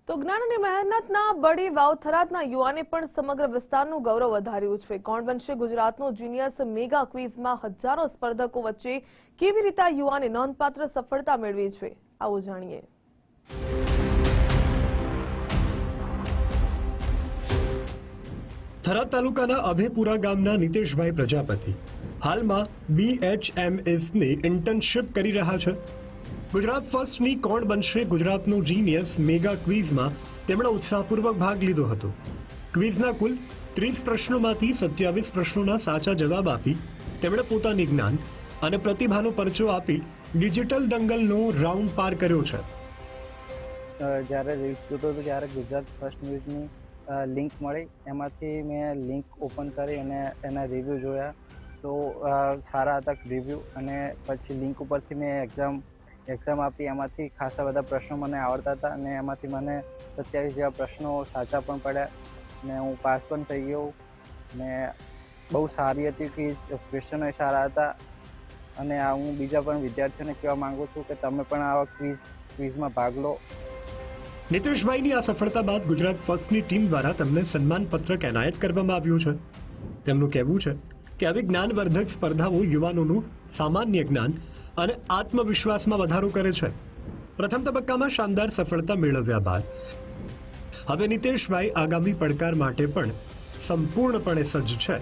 તો જ્ઞાન અને મહેનતના બળે વાવ-થરાદના યુવાને પણ સમગ્ર વિસ્તારનું ગૌરવ વધાર્યું છે। કોણ બનશે ગુજરાતનો જીનિયસ મેગા ક્વિઝમાં હજારો સ્પર્ધકો વચ્ચે કેવી રીતે આ યુવાને નોંધપાત્ર સફળતા મેળવી છે, આવો જાણીએ। થરાદ તાલુકાના અભેપુરા ગામના નિતેશભાઈ પ્રજાપતિ હાલમાં BHMSની ઇન્ટર્નશિપ કરી રહ્યા છે। ગુજરાત ફર્સ્ટની કોણ બનશે ગુજરાતનો જીનિયસ મેગા ક્વિઝમાં તેમણે ઉત્સાહપૂર્વક ભાગ લીધો હતો। ક્વિઝના કુલ 30 પ્રશ્નોમાંથી 27 પ્રશ્નોના સાચા જવાબ આપી તેમણે પોતાની જ્ઞાન અને પ્રતિભાનો પરચો આપી ડિજિટલ દંગલનો રાઉન્ડ પાર કર્યો છે। જ્યારે રીલ્સ જોતો હતો ત્યારે ગુજરાત ફર્સ્ટ ન્યૂઝની લિંક મળી, એમાંથી મેં લિંક ઓપન કરી અને એના રિવ્યૂ જોયા તો સારા હતા રિવ્યૂ, અને પછી લિંક ઉપરથી મેં એક્ઝામ આપી। એમાંથી ખાસા બધા પ્રશ્નો મને આવડતા હતા અને એમાંથી મને 27 જેવા પ્રશ્નો સાચા પણ પડ્યા ને હું પાસ પણ થઈ ગયો ને બહુ સારી હતી ક્વિઝ, ક્વેશ્ચનો સારા હતા અને હું બીજા પણ વિદ્યાર્થીઓને કહેવા માંગુ છું કે તમે પણ આવા ક્વિઝમાં ભાગ લો। નિતેશભાઈની આ સફળતા બાદ ગુજરાત ફર્સ્ટની ટીમ દ્વારા તેમને સન્માનપત્રક એનાયત કરવામાં આવ્યું છે। તેમનું કહેવું છે કે આવી જ્ઞાનવર્ધક સ્પર્ધાઓ યુવાનોનું સામાન્ય જ્ઞાન અને આત્મવિશ્વાસમાં વધારો કરે છે। પ્રથમ તબક્કામાં શાનદાર સફળતા મેળવ્યા બાદ હવે નિતેશભાઈ આગામી પડકાર માટે પણ સંપૂર્ણપણે સજ્જ છે।